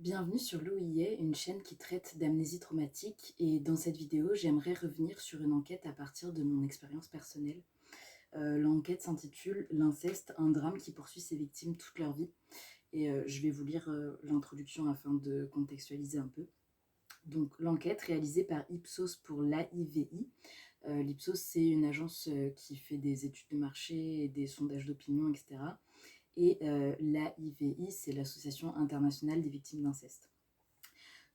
Bienvenue sur l'OIE, une chaîne qui traite d'amnésie traumatique et dans cette vidéo, j'aimerais revenir sur une enquête à partir de mon expérience personnelle. L'enquête s'intitule «L'inceste, un drame qui poursuit ses victimes toute leur vie» et je vais vous lire l'introduction afin de contextualiser un peu. Donc l'enquête réalisée par Ipsos pour l'AIVI. L'Ipsos, c'est une agence qui fait des études de marché et des sondages d'opinion, etc. Et l'AIVI, c'est l'Association internationale des victimes d'inceste.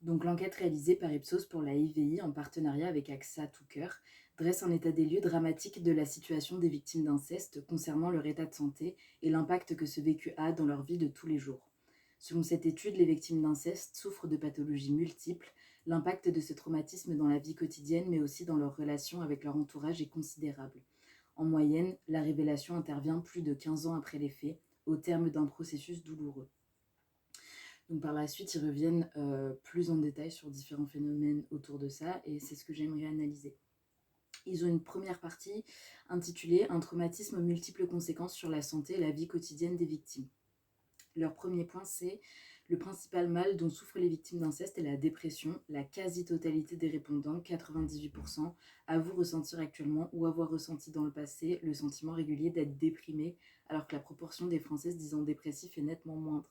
Donc l'enquête réalisée par Ipsos pour la IVI en partenariat avec AXA Tout Cœur dresse un état des lieux dramatique de la situation des victimes d'inceste concernant leur état de santé et l'impact que ce vécu a dans leur vie de tous les jours. Selon cette étude, les victimes d'inceste souffrent de pathologies multiples. L'impact de ce traumatisme dans la vie quotidienne, mais aussi dans leurs relations avec leur entourage, est considérable. En moyenne, la révélation intervient plus de 15 ans après les faits, au terme d'un processus douloureux. Donc par la suite, ils reviennent plus en détail sur différents phénomènes autour de ça, et c'est ce que j'aimerais analyser. Ils ont une première partie intitulée « Un traumatisme aux multiples conséquences sur la santé et la vie quotidienne des victimes ». Leur premier point, c'est « Le principal mal dont souffrent les victimes d'inceste est la dépression. La quasi-totalité des répondants, 98%, avouent ressentir actuellement ou avoir ressenti dans le passé le sentiment régulier d'être déprimé, alors que la proportion des Françaises disant dépressif est nettement moindre. »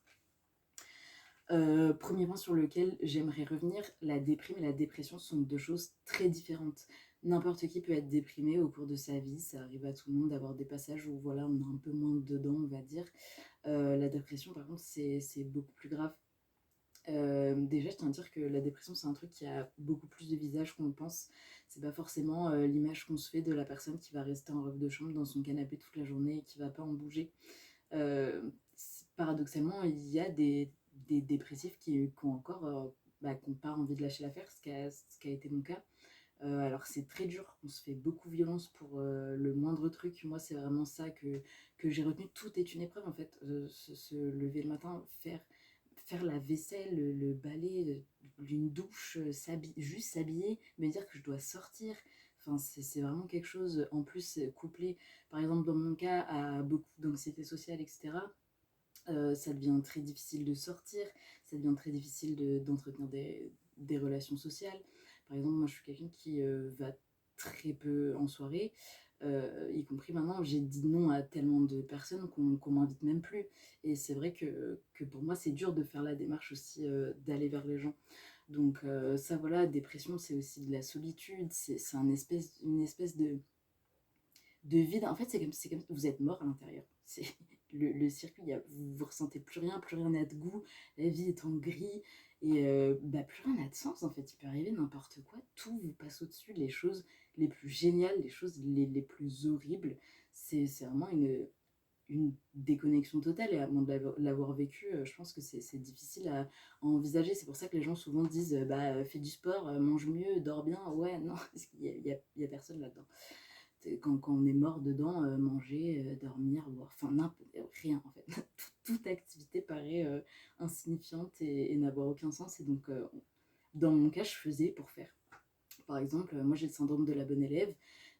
Premier point sur lequel j'aimerais revenir, la déprime et la dépression sont deux choses très différentes. N'importe qui peut être déprimé au cours de sa vie, ça arrive à tout le monde d'avoir des passages où voilà, on est un peu moins dedans, on va dire. La dépression, par contre, c'est beaucoup plus grave. Déjà, je tiens à dire que la dépression, c'est un truc qui a beaucoup plus de visages qu'on le pense. C'est pas forcément l'image qu'on se fait de la personne qui va rester en robe de chambre dans son canapé toute la journée et qui va pas en bouger. Paradoxalement, il y a des dépressifs qui ont encore qui n'ont pas envie de lâcher l'affaire, ce qui a été mon cas. Alors c'est très dur, on se fait beaucoup violence pour le moindre truc. Moi, c'est vraiment ça que j'ai retenu. Tout est une épreuve en fait. Se lever le matin, faire la vaisselle, le balai, une douche, juste s'habiller, me dire que je dois sortir. Enfin, c'est vraiment quelque chose, en plus, couplé, par exemple, dans mon cas, à beaucoup d'anxiété sociale, etc. Ça devient très difficile de sortir, ça devient très difficile d'entretenir des relations sociales. Par exemple, moi je suis quelqu'un qui va très peu en soirée, y compris maintenant, j'ai dit non à tellement de personnes qu'on m'invite même plus. Et c'est vrai que pour moi c'est dur de faire la démarche aussi d'aller vers les gens. Donc ça voilà, dépression c'est aussi de la solitude, c'est une espèce de vide. En fait, c'est comme vous êtes mort à l'intérieur. C'est le circuit, vous ne ressentez plus rien n'a de goût, la vie est en gris, et plus rien n'a de sens en fait. Il peut arriver n'importe quoi, tout vous passe au-dessus, les choses les plus géniales, les choses les plus horribles. C'est vraiment une déconnexion totale, et à moins de l'avoir vécu, je pense que c'est difficile à envisager. C'est pour ça que les gens souvent disent fais du sport, mange mieux, dors bien. Ouais, non, il y a personne là-dedans. Quand on est mort dedans, manger, dormir, boire, enfin rien en fait. Toute activité paraît insignifiante et n'avoir aucun sens. Et donc, dans mon cas, je faisais pour faire. Par exemple, moi j'ai le syndrome de la bonne élève,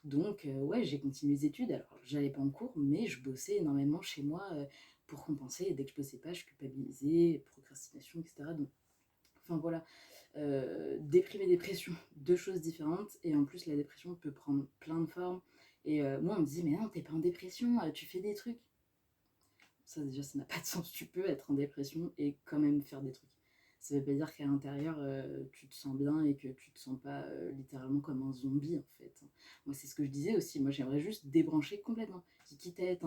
donc ouais, j'ai continué les études. Alors, j'allais pas en cours, mais je bossais énormément chez moi pour compenser. Et dès que je bossais pas, je culpabilisais, procrastination, etc. Donc, enfin voilà, déprime et dépression, deux choses différentes. Et en plus, la dépression peut prendre plein de formes. Et moi, on me disait, mais non, t'es pas en dépression, tu fais des trucs. Ça, déjà, ça n'a pas de sens. Tu peux être en dépression et quand même faire des trucs. Ça veut pas dire qu'à l'intérieur, tu te sens bien et que tu te sens pas littéralement comme un zombie, en fait. Moi, c'est ce que je disais aussi. Moi, j'aimerais juste débrancher complètement. Quitte à être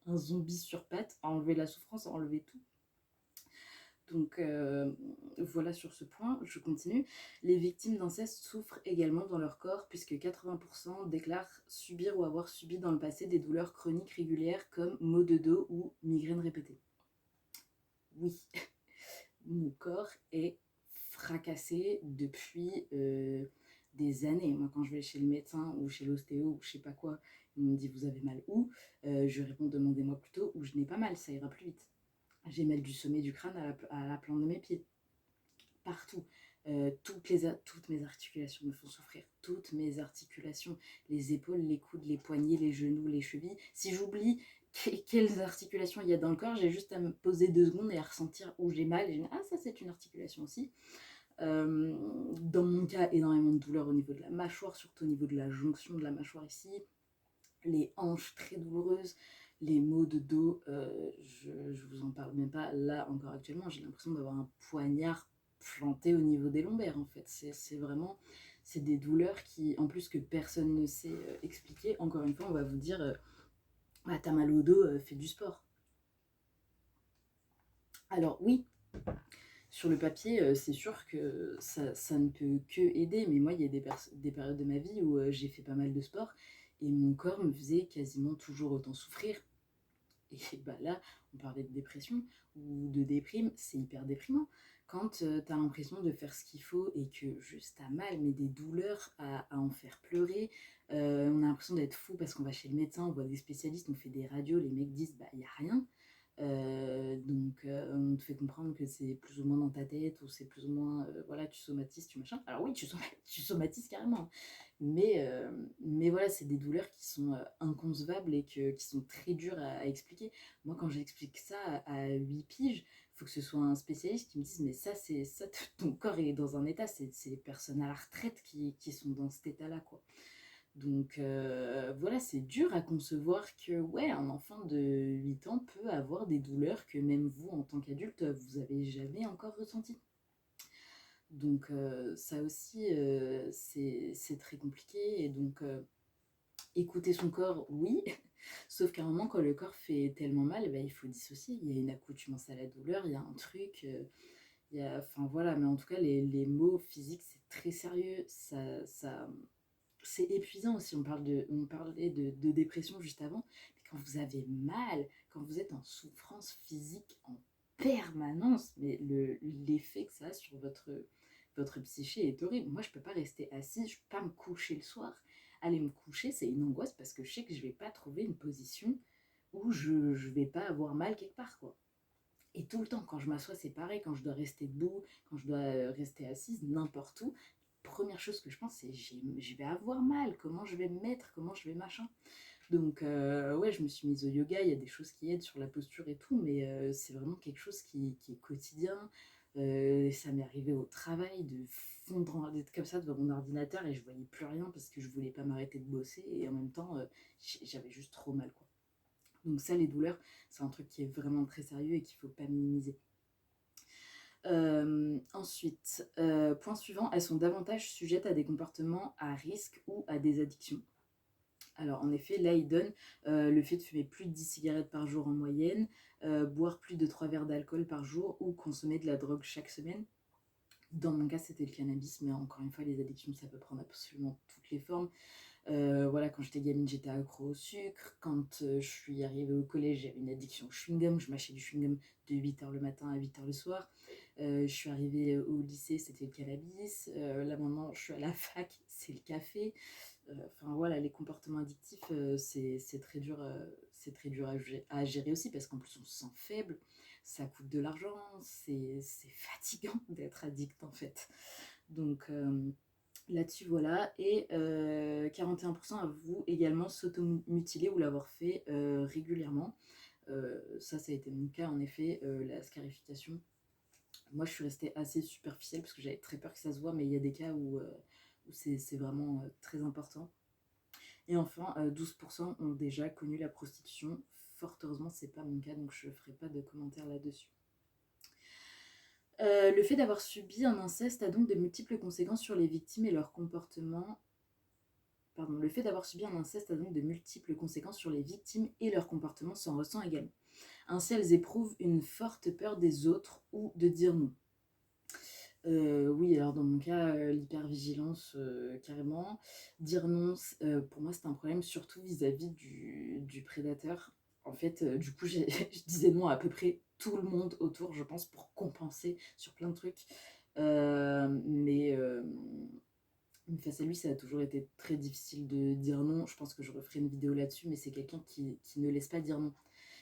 un zombie sur pattes, enlever la souffrance, enlever tout. Donc voilà sur ce point, je continue. Les victimes d'inceste souffrent également dans leur corps puisque 80% déclarent subir ou avoir subi dans le passé des douleurs chroniques régulières comme maux de dos ou migraines répétées. Oui, mon corps est fracassé depuis des années. Moi, quand je vais chez le médecin ou chez l'ostéo ou je sais pas quoi, il me dit vous avez mal où, je réponds demandez-moi plutôt où je n'ai pas mal, ça ira plus vite. J'ai mal du sommet du crâne à la plante de mes pieds. Partout. Toutes mes articulations me font souffrir. Toutes mes articulations. Les épaules, les coudes, les poignets, les genoux, les chevilles. Si j'oublie quelles articulations il y a dans le corps, j'ai juste à me poser 2 secondes et à ressentir où j'ai mal et je me dis: «Ah ça c'est une articulation aussi». Dans mon cas, énormément de douleurs au niveau de la mâchoire, surtout au niveau de la jonction de la mâchoire ici, les hanches très douloureuses, les maux de dos, je vous en parle même pas. Là, encore actuellement, j'ai l'impression d'avoir un poignard planté au niveau des lombaires, en fait. C'est vraiment, c'est des douleurs qui, en plus que personne ne sait expliquer. Encore une fois, on va vous dire, ah, t'as mal au dos, fais du sport. Alors oui, sur le papier, c'est sûr que ça ne peut que aider, mais moi, il y a des périodes de ma vie où j'ai fait pas mal de sport et mon corps me faisait quasiment toujours autant souffrir. Et bah là, on parlait de dépression ou de déprime, c'est hyper déprimant. Quand tu as l'impression de faire ce qu'il faut et que juste t'as mal, mais des douleurs à en faire pleurer, on a l'impression d'être fou parce qu'on va chez le médecin, on voit des spécialistes, on fait des radios, les mecs disent bah il n'y a rien. On te fait comprendre que c'est plus ou moins dans ta tête ou c'est plus ou moins, voilà, tu somatises, tu machin. Alors oui, tu somatises carrément, mais, euh, mais voilà, c'est des douleurs qui sont inconcevables et qui sont très dures à expliquer. Moi, quand j'explique ça à 8 piges, il faut que ce soit un spécialiste qui me dise, mais ça, c'est ça, ton corps est dans un état, c'est les personnes à la retraite qui sont dans cet état-là, quoi. Donc voilà, c'est dur à concevoir que ouais, un enfant de 8 ans peut avoir des douleurs que même vous, en tant qu'adulte, vous avez jamais encore ressenties. Donc ça aussi, c'est très compliqué. Et donc écouter son corps, oui, sauf qu'à un moment, quand le corps fait tellement mal, bah, il faut dissocier. Il y a une accoutumance à la douleur, il y a un truc, il y a, enfin voilà, mais en tout cas, les maux physiques, c'est très sérieux. C'est épuisant aussi. On parlait de dépression juste avant, mais quand vous avez mal, quand vous êtes en souffrance physique en permanence, mais l'effet que ça a sur votre psyché est horrible. Moi, je peux pas rester assise, je peux pas me coucher le soir. Aller me coucher, c'est une angoisse parce que je sais que je vais pas trouver une position où je vais pas avoir mal quelque part, quoi. Et tout le temps, quand je m'assois, c'est pareil. Quand je dois rester debout, quand je dois rester assise, n'importe où, première chose que je pense, c'est je vais avoir mal. Comment je vais me mettre, comment je vais machin. Donc, ouais, je me suis mise au yoga. Il y a des choses qui aident sur la posture et tout, mais c'est vraiment quelque chose qui est quotidien. Ça m'est arrivé au travail de fondre, d'être comme ça devant mon ordinateur et je voyais plus rien parce que je voulais pas m'arrêter de bosser et en même temps, j'avais juste trop mal, quoi. Donc ça, les douleurs, c'est un truc qui est vraiment très sérieux et qu'il ne faut pas minimiser. Ensuite, point suivant, elles sont davantage sujettes à des comportements à risque ou à des addictions. Alors en effet, là, il donne le fait de fumer plus de 10 cigarettes par jour en moyenne, boire plus de 3 verres d'alcool par jour ou consommer de la drogue chaque semaine. Dans mon cas, c'était le cannabis, mais encore une fois, les addictions, ça peut prendre absolument toutes les formes. Voilà, quand j'étais gamine, j'étais accro au sucre. Quand je suis arrivée au collège, j'avais une addiction au chewing-gum. Je mâchais du chewing-gum de 8h le matin à 8h le soir. Je suis arrivée au lycée, c'était le cannabis. Là maintenant, je suis à la fac, c'est le café. Enfin voilà, les comportements addictifs, c'est très dur, à gérer aussi parce qu'en plus on se sent faible, ça coûte de l'argent, c'est fatigant d'être addict en fait. Donc là-dessus, voilà. Et 41% avouent également s'automutiler ou l'avoir fait régulièrement. Ça a été mon cas en effet, la scarification. Moi, je suis restée assez superficielle parce que j'avais très peur que ça se voit, mais il y a des cas où c'est vraiment très important. Et enfin, 12% ont déjà connu la prostitution. Fort heureusement, c'est pas mon cas, donc je ne ferai pas de commentaires là-dessus. Le fait d'avoir subi un inceste a donc de multiples conséquences sur les victimes et leur comportement. Pardon, le fait d'avoir subi un inceste a donc de multiples conséquences sur les victimes et leur comportement s'en ressent également. Ainsi, elles éprouvent une forte peur des autres ou de dire non. Oui, alors dans mon cas, l'hypervigilance, carrément. Dire non, pour moi, c'est un problème surtout vis-à-vis du prédateur. En fait, du coup, je disais non à peu près tout le monde autour, je pense, pour compenser sur plein de trucs. Mais face à lui, ça a toujours été très difficile de dire non. Je pense que je referai une vidéo là-dessus, mais c'est quelqu'un qui ne laisse pas dire non.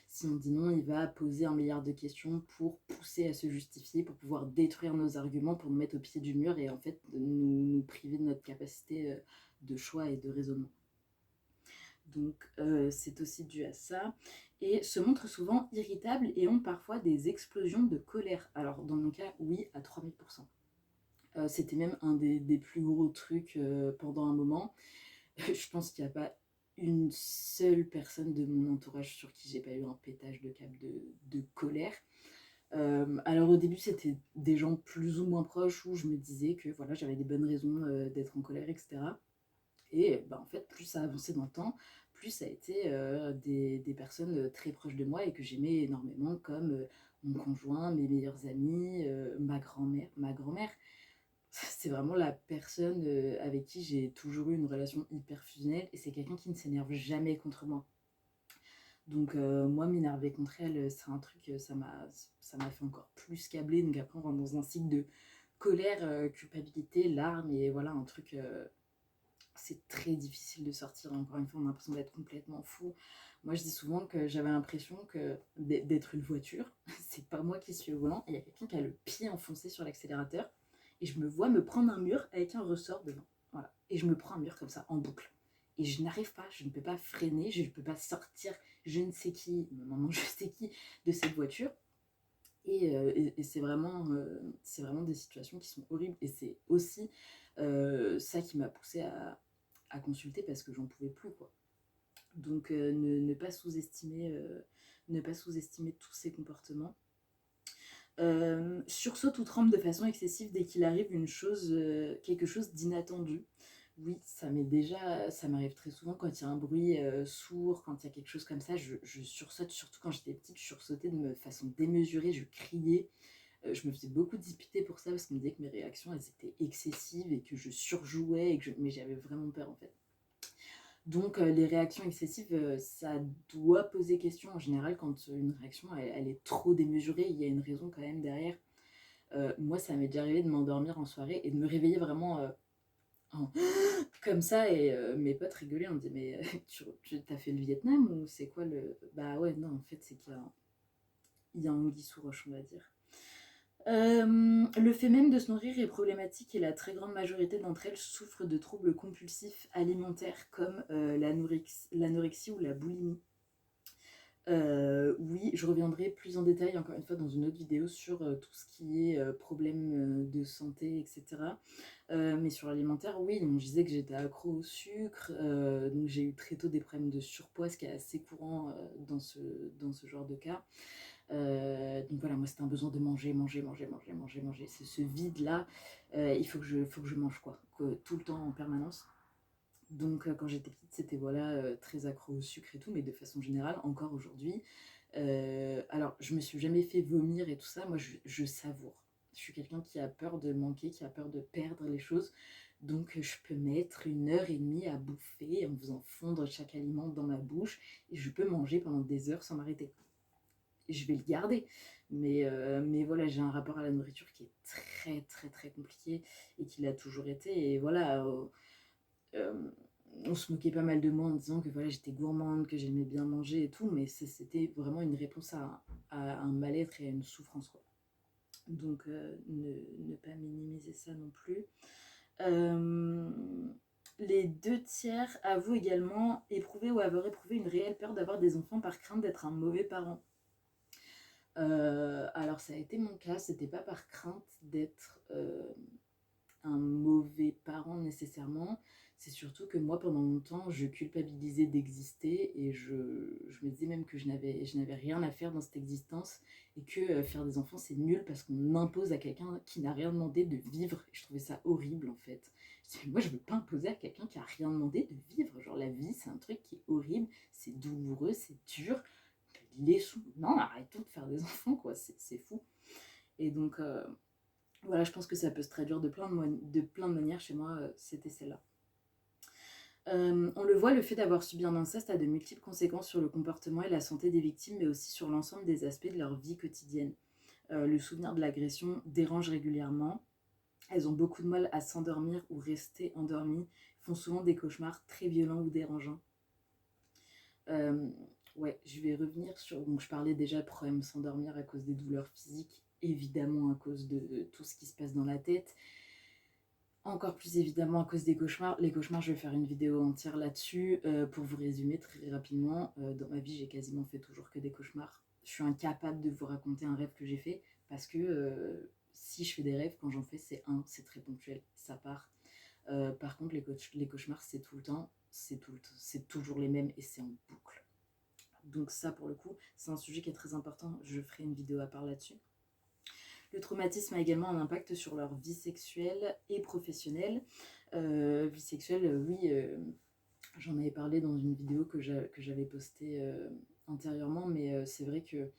Si on dit non, il va poser 1 milliard de questions pour pousser à se justifier, pour pouvoir détruire nos arguments, pour nous mettre au pied du mur et en fait nous priver de notre capacité de choix et de raisonnement. Donc c'est aussi dû à ça. et se montrent souvent irritables et ont parfois des explosions de colère. Alors dans mon cas, oui, à 3000%. C'était même un des plus gros trucs pendant un moment. Je pense qu'il n'y a pas une seule personne de mon entourage sur qui j'ai pas eu un pétage de câble de colère. Alors au début c'était des gens plus ou moins proches où je me disais que voilà j'avais des bonnes raisons d'être en colère, etc. Et bah, en fait plus ça avançait dans le temps, plus ça a été des personnes très proches de moi et que j'aimais énormément comme mon conjoint, mes meilleurs amis, ma grand-mère. Ma grand-mère, c'est vraiment la personne avec qui j'ai toujours eu une relation hyper fusionnelle et c'est quelqu'un qui ne s'énerve jamais contre moi. Donc moi m'énerver contre elle, c'est un truc, ça m'a fait encore plus câbler. Donc après on rentre dans un cycle de colère, culpabilité, larmes et voilà un truc, c'est très difficile de sortir. Encore une fois on a l'impression d'être complètement fou. Moi je dis souvent que j'avais l'impression que d'être une voiture, c'est pas moi qui suis au volant, et il y a quelqu'un qui a le pied enfoncé sur l'accélérateur et je me vois me prendre un mur avec un ressort devant. Voilà. Et je me prends un mur comme ça en boucle. Et je n'arrive pas, je ne peux pas freiner, je ne peux pas sortir je ne sais qui, maintenant je sais qui, de cette voiture. Et c'est vraiment des situations qui sont horribles. Et c'est aussi ça qui m'a poussée à consulter parce que j'en pouvais plus, quoi. Donc ne pas sous-estimer tous ces comportements. Sursaute ou tremble de façon excessive dès qu'il arrive quelque chose d'inattendu. Oui, ça m'arrive très souvent quand il y a un bruit sourd, quand il y a quelque chose comme ça, je sursaute, surtout quand j'étais petite, je sursautais façon démesurée, je criais. Je me faisais beaucoup disputer pour ça parce qu'on me disait que mes réactions, elles étaient excessives et que je surjouais, mais j'avais vraiment peur en fait. Donc les réactions excessives, ça doit poser question en général quand une réaction, elle est trop démesurée, il y a une raison quand même derrière. Moi, ça m'est déjà arrivé de m'endormir en soirée et de me réveiller vraiment comme ça et mes potes rigolaient, on me disait mais tu t'as fait le Vietnam ou c'est quoi le... Bah ouais, non, en fait c'est qu'il y a anguille sous roche, on va dire. Le fait même de se nourrir est problématique et la très grande majorité d'entre elles souffrent de troubles compulsifs alimentaires comme l'anorexie ou la boulimie. Oui, je reviendrai plus en détail encore une fois dans une autre vidéo sur tout ce qui est problème de santé, etc. Mais sur l'alimentaire, oui, donc je disais que j'étais accro au sucre, donc j'ai eu très tôt des problèmes de surpoids, ce qui est assez courant dans ce genre de cas. Donc voilà, moi c'était un besoin de manger, manger, manger, manger, manger, manger. C'est ce vide-là, il faut que je mange quoi, tout le temps en permanence. Donc quand j'étais petite, c'était voilà, très accro au sucre et tout, mais de façon générale, encore aujourd'hui. Alors, je me suis jamais fait vomir et tout ça, moi je savoure. Je suis quelqu'un qui a peur de manquer, qui a peur de perdre les choses. Donc je peux mettre 1 heure et demie à bouffer en faisant fondre chaque aliment dans ma bouche et je peux manger pendant des heures sans m'arrêter. Et je vais le garder. Mais voilà, j'ai un rapport à la nourriture qui est très très très compliqué et qui l'a toujours été. Et voilà, euh, on se moquait pas mal de moi en disant que voilà, j'étais gourmande, que j'aimais bien manger et tout, mais c'était vraiment une réponse à un mal-être et à une souffrance, quoi. Donc ne pas minimiser ça non plus. Euh, les 2 tiers avouent également éprouver ou avoir éprouvé une réelle peur d'avoir des enfants par crainte d'être un mauvais parent. Alors ça a été mon cas, c'était pas par crainte d'être un mauvais parent nécessairement, c'est surtout que moi pendant longtemps je culpabilisais d'exister et je me disais même que je n'avais rien à faire dans cette existence et que faire des enfants c'est nul parce qu'on impose à quelqu'un qui n'a rien demandé de vivre et je trouvais ça horrible en fait. Je disais, moi je veux pas imposer à quelqu'un qui a rien demandé de vivre, genre la vie c'est un truc qui est horrible, c'est douloureux, c'est dur, non arrêtons de faire des enfants quoi, c'est fou. Et donc voilà, je pense que ça peut se traduire de plein de manières. Chez moi, c'était celle-là. On le voit, le fait d'avoir subi un inceste a de multiples conséquences sur le comportement et la santé des victimes, mais aussi sur l'ensemble des aspects de leur vie quotidienne. Le souvenir de l'agression dérange régulièrement. Elles ont beaucoup de mal à s'endormir ou rester endormies, font souvent des cauchemars très violents ou dérangeants. Ouais, je vais revenir sur... Donc je parlais déjà de problèmes s'endormir à cause des douleurs physiques, évidemment à cause de tout ce qui se passe dans la tête. Encore plus évidemment à cause des cauchemars. Les cauchemars, je vais faire une vidéo entière là-dessus. Pour vous résumer très rapidement, dans ma vie, j'ai quasiment fait toujours que des cauchemars. Je suis incapable de vous raconter un rêve que j'ai fait parce que si je fais des rêves, quand j'en fais, c'est très ponctuel, ça part. Par contre, les cauchemars, c'est tout le temps, c'est toujours les mêmes et c'est en boucle. Donc ça, pour le coup, c'est un sujet qui est très important. Je ferai une vidéo à part là-dessus. Le traumatisme a également un impact sur leur vie sexuelle et professionnelle. Vie sexuelle, oui, j'en avais parlé dans une vidéo que j'avais postée antérieurement, mais c'est vrai que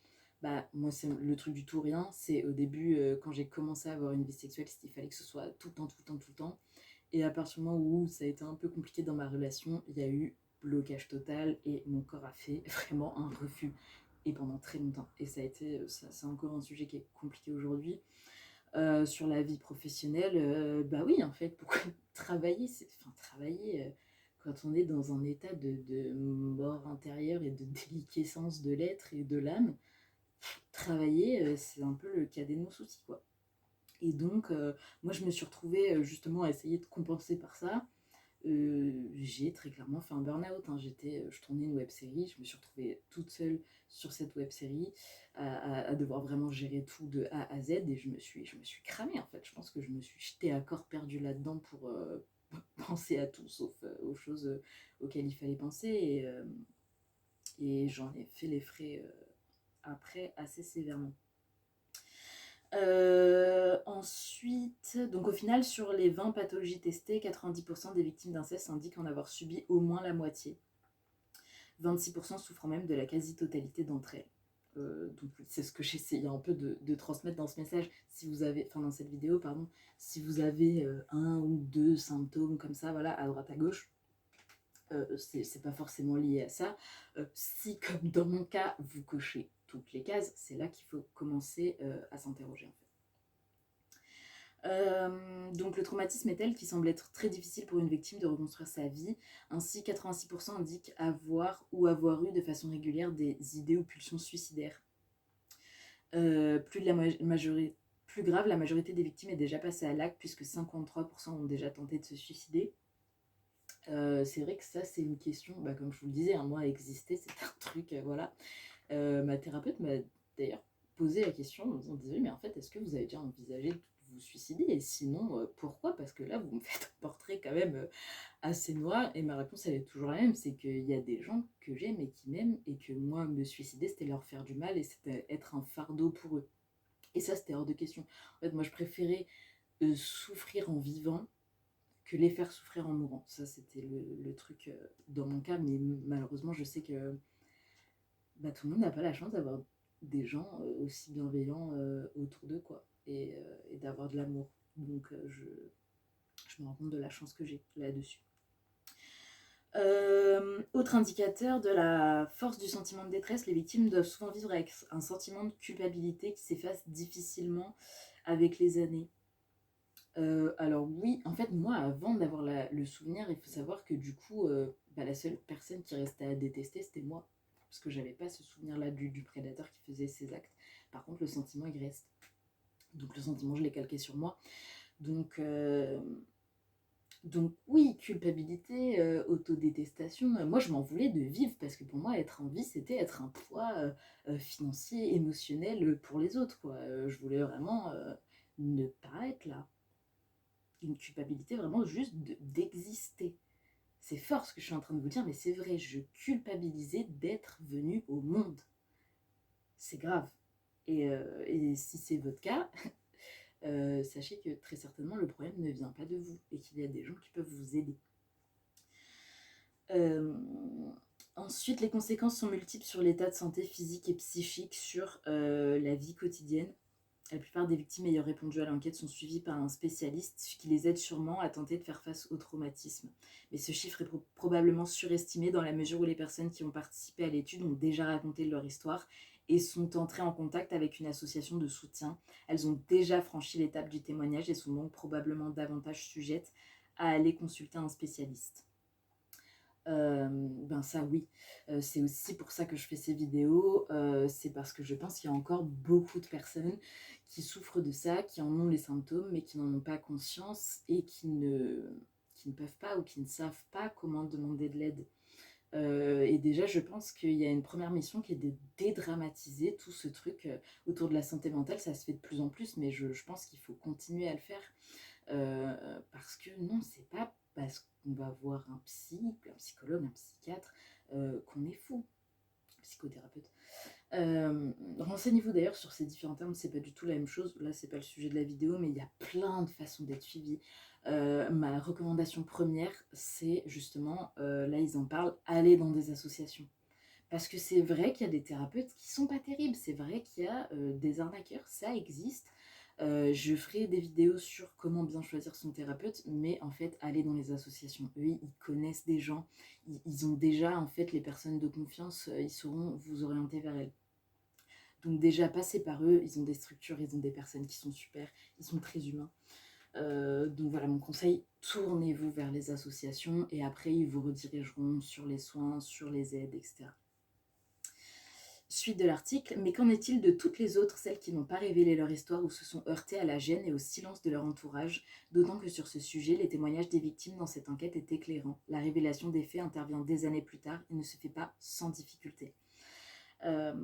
bah, moi, c'est le truc du tout rien. C'est au début, quand j'ai commencé à avoir une vie sexuelle, il fallait que ce soit tout le temps, tout le temps, tout le temps. Et à partir du moment où ça a été un peu compliqué dans ma relation, il y a eu blocage total et mon corps a fait vraiment un refus. Et pendant très longtemps. Et ça a été, ça, c'est encore un sujet qui est compliqué aujourd'hui. Sur la vie professionnelle, bah oui, en fait, pourquoi travailler, travailler quand on est dans un état de mort intérieure et de déliquescence de l'être et de l'âme, travailler, c'est un peu le cadet de nos soucis, quoi. Et donc, moi, je me suis retrouvée justement à essayer de compenser par ça. J'ai très clairement fait un burn-out, hein. Je tournais une web série, je me suis retrouvée toute seule sur cette web série à devoir vraiment gérer tout de A à Z et je me suis cramée en fait. Je pense que je me suis jetée à corps perdu là-dedans pour penser à tout sauf aux choses auxquelles il fallait penser et j'en ai fait les frais après assez sévèrement. Ensuite, donc au final, sur les 20 pathologies testées, 90% des victimes d'inceste indiquent en avoir subi au moins la moitié. 26% souffrant même de la quasi-totalité d'entre elles. Donc c'est ce que j'essaye un peu de transmettre dans ce message. Si vous avez, enfin dans cette vidéo, pardon, si vous avez un ou deux symptômes comme ça, voilà, à droite à gauche, c'est pas forcément lié à ça. Si, comme dans mon cas, vous cochez toutes les cases, c'est là qu'il faut commencer à s'interroger en fait. Donc le traumatisme est tel qu'il semble être très difficile pour une victime de reconstruire sa vie. Ainsi, 86% indiquent avoir ou avoir eu de façon régulière des idées ou pulsions suicidaires. Plus grave, la majorité des victimes est déjà passée à l'acte puisque 53% ont déjà tenté de se suicider. C'est vrai que ça, c'est une question, bah, comme je vous le disais, hein, moi, exister, c'est un truc, voilà. Ma thérapeute m'a d'ailleurs posé la question en me disant, mais en fait, est-ce que vous avez déjà envisagé de vous suicider et sinon, pourquoi? Parce que là, vous me faites un portrait quand même assez noir et ma réponse, elle est toujours la même, c'est qu'il y a des gens que j'aime et qui m'aiment et que moi, me suicider, c'était leur faire du mal et c'était être un fardeau pour eux. Et ça, c'était hors de question. En fait, moi, je préférais souffrir en vivant que les faire souffrir en mourant. Ça, c'était le truc dans mon cas, mais malheureusement, je sais que bah, tout le monde n'a pas la chance d'avoir des gens aussi bienveillants autour d'eux, quoi, et d'avoir de l'amour. Donc, je me rends compte de la chance que j'ai là-dessus. Autre indicateur de la force du sentiment de détresse, les victimes doivent souvent vivre avec un sentiment de culpabilité qui s'efface difficilement avec les années. Alors oui, en fait, moi, avant d'avoir le souvenir, il faut savoir que du coup, bah, la seule personne qui restait à détester, c'était moi. Parce que j'avais pas ce souvenir-là du prédateur qui faisait ses actes. Par contre, le sentiment, il reste. Donc le sentiment, je l'ai calqué sur moi. Donc, oui, culpabilité, autodétestation. Moi, je m'en voulais de vivre parce que pour moi, être en vie, c'était être un poids financier, émotionnel pour les autres, quoi. Je voulais vraiment ne pas être là. Une culpabilité vraiment juste d'exister. C'est fort ce que je suis en train de vous dire, mais c'est vrai, je culpabilisais d'être venue au monde. C'est grave. Et si c'est votre cas, sachez que très certainement le problème ne vient pas de vous et qu'il y a des gens qui peuvent vous aider. Ensuite, les conséquences sont multiples sur l'état de santé physique et psychique, sur la vie quotidienne. La plupart des victimes ayant répondu à l'enquête sont suivies par un spécialiste, ce qui les aide sûrement à tenter de faire face au traumatisme. Mais ce chiffre est probablement surestimé dans la mesure où les personnes qui ont participé à l'étude ont déjà raconté leur histoire et sont entrées en contact avec une association de soutien. Elles ont déjà franchi l'étape du témoignage et sont donc probablement davantage sujettes à aller consulter un spécialiste. Ben ça oui, c'est aussi pour ça que je fais ces vidéos, c'est parce que je pense qu'il y a encore beaucoup de personnes qui souffrent de ça, qui en ont les symptômes, mais qui n'en ont pas conscience et qui ne peuvent pas ou qui ne savent pas comment demander de l'aide. Et déjà, je pense qu'il y a une première mission qui est de dédramatiser tout ce truc autour de la santé mentale. Ça se fait de plus en plus, mais je pense qu'il faut continuer à le faire. Euh, Parce que non, c'est pas parce qu'on va voir un psy, un psychologue, un psychiatre, qu'on est fou, psychothérapeute. Renseignez-vous d'ailleurs sur ces différents termes, c'est pas du tout la même chose. Là, c'est pas le sujet de la vidéo, mais il y a plein de façons d'être suivi. Ma recommandation première, c'est justement, là ils en parlent, aller dans des associations. Parce que c'est vrai qu'il y a des thérapeutes qui sont pas terribles, c'est vrai qu'il y a des arnaqueurs, ça existe. Je ferai des vidéos sur comment bien choisir son thérapeute, mais en fait, aller dans les associations. Eux, ils connaissent des gens, ils ont déjà en fait les personnes de confiance, ils sauront vous orienter vers elles. Donc déjà, passez par eux, ils ont des structures, ils ont des personnes qui sont super, ils sont très humains. Donc voilà, mon conseil, tournez-vous vers les associations et après, ils vous redirigeront sur les soins, sur les aides, etc. Suite de l'article, mais qu'en est-il de toutes les autres, celles qui n'ont pas révélé leur histoire ou se sont heurtées à la gêne et au silence de leur entourage, d'autant que sur ce sujet, les témoignages des victimes dans cette enquête est éclairant. La révélation des faits intervient des années plus tard et ne se fait pas sans difficulté. Euh,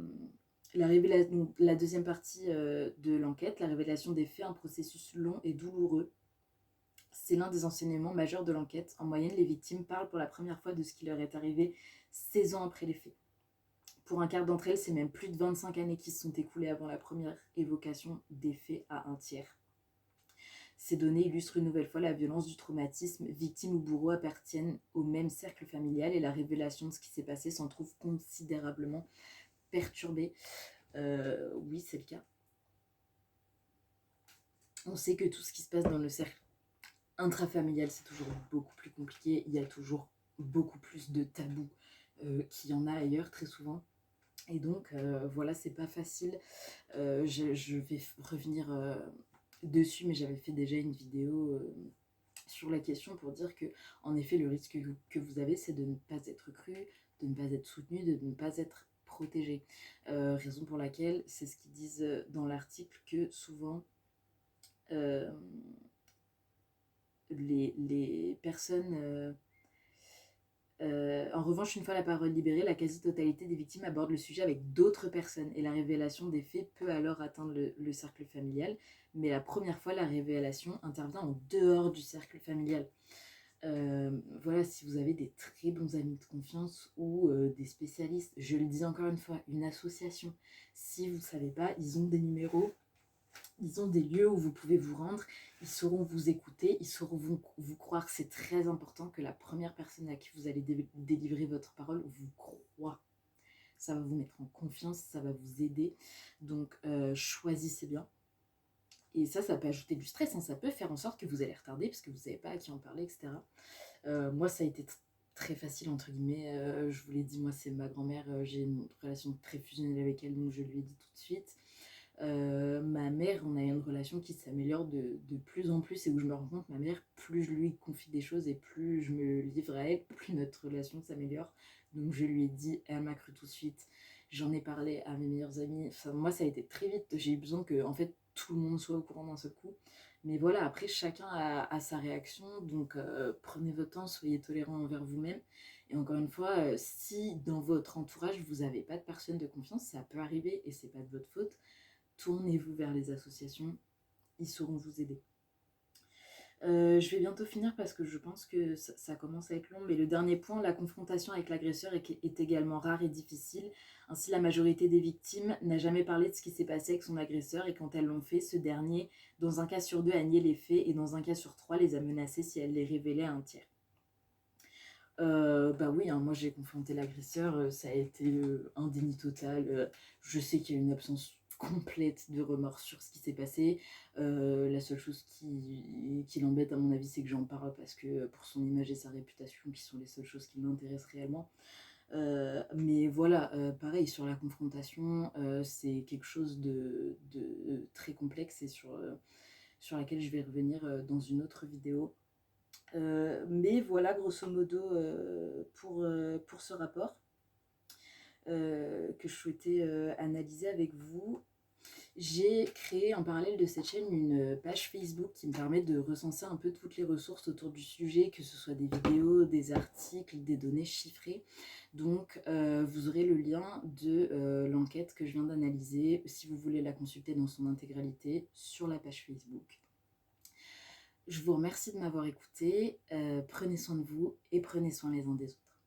la deuxième partie de l'enquête, la révélation des faits, un processus long et douloureux. C'est l'un des enseignements majeurs de l'enquête. En moyenne, les victimes parlent pour la première fois de ce qui leur est arrivé 16 ans après les faits. Pour un quart d'entre elles, c'est même plus de 25 années qui se sont écoulées avant la première évocation des faits à un tiers. Ces données illustrent une nouvelle fois la violence du traumatisme. Victimes ou bourreaux appartiennent au même cercle familial et la révélation de ce qui s'est passé s'en trouve considérablement perturbée. Oui, c'est le cas. On sait que tout ce qui se passe dans le cercle intrafamilial, c'est toujours beaucoup plus compliqué. Il y a toujours beaucoup plus de tabous qu'il y en a ailleurs, très souvent. Et donc, voilà, c'est pas facile. Je vais revenir dessus, mais j'avais fait déjà une vidéo sur la question pour dire que, en effet, le risque que vous avez, c'est de ne pas être cru, de ne pas être soutenu, de ne pas être protégé. Raison pour laquelle, c'est ce qu'ils disent dans l'article, que souvent, euh, les personnes... en revanche, une fois la parole libérée, la quasi-totalité des victimes abordent le sujet avec d'autres personnes et la révélation des faits peut alors atteindre le cercle familial. Mais la première fois, la révélation intervient en dehors du cercle familial. Voilà, si vous avez des très bons amis de confiance ou des spécialistes, je le dis encore une fois, une association. Si vous ne savez pas, ils ont des numéros, ils ont des lieux où vous pouvez vous rendre, ils sauront vous écouter, ils sauront vous croire. C'est très important que la première personne à qui vous allez délivrer votre parole vous croit. Ça va vous mettre en confiance, ça va vous aider. Donc choisissez bien. Et ça peut ajouter du stress, hein. Ça peut faire en sorte que vous allez retarder parce que vous ne savez pas à qui en parler, etc. Moi, ça a été très facile, entre guillemets. Je vous l'ai dit, moi, c'est ma grand-mère. J'ai une relation très fusionnelle avec elle, donc je lui ai dit tout de suite. Ma mère, on a une relation qui s'améliore de plus en plus et où je me rends compte, ma mère, plus je lui confie des choses et plus je me livre à elle, plus notre relation s'améliore. Donc je lui ai dit, elle m'a cru tout de suite. J'en ai parlé à mes meilleurs amis. Enfin, moi, ça a été très vite. J'ai eu besoin que, en fait, tout le monde soit au courant d'un seul coup. Mais voilà, après, chacun a sa réaction. Donc, prenez votre temps, soyez tolérants envers vous-même. Et encore une fois, si dans votre entourage, vous n'avez pas de personne de confiance, ça peut arriver et c'est pas de votre faute. Tournez-vous vers les associations, ils sauront vous aider. Je vais bientôt finir parce que je pense que ça commence à être long, mais le dernier point, la confrontation avec l'agresseur est également rare et difficile. Ainsi, la majorité des victimes n'a jamais parlé de ce qui s'est passé avec son agresseur et quand elles l'ont fait, ce dernier, dans un cas sur deux, a nié les faits et dans un cas sur trois, les a menacés si elles les révélaient à un tiers. Bah oui, hein, moi j'ai confronté l'agresseur, ça a été un déni total. Je sais qu'il y a une absence complète de remords sur ce qui s'est passé. La seule chose qui l'embête, à mon avis, c'est que j'en parle parce que pour son image et sa réputation, qui sont les seules choses qui m'intéressent réellement. Mais voilà, pareil, sur la confrontation, c'est quelque chose de très complexe et sur laquelle je vais revenir dans une autre vidéo. Mais voilà, grosso modo, pour ce rapport que je souhaitais analyser avec vous. J'ai créé en parallèle de cette chaîne une page Facebook qui me permet de recenser un peu toutes les ressources autour du sujet, que ce soit des vidéos, des articles, des données chiffrées. Donc vous aurez le lien de l'enquête que je viens d'analyser, si vous voulez la consulter dans son intégralité, sur la page Facebook. Je vous remercie de m'avoir écouté, prenez soin de vous et prenez soin les uns des autres.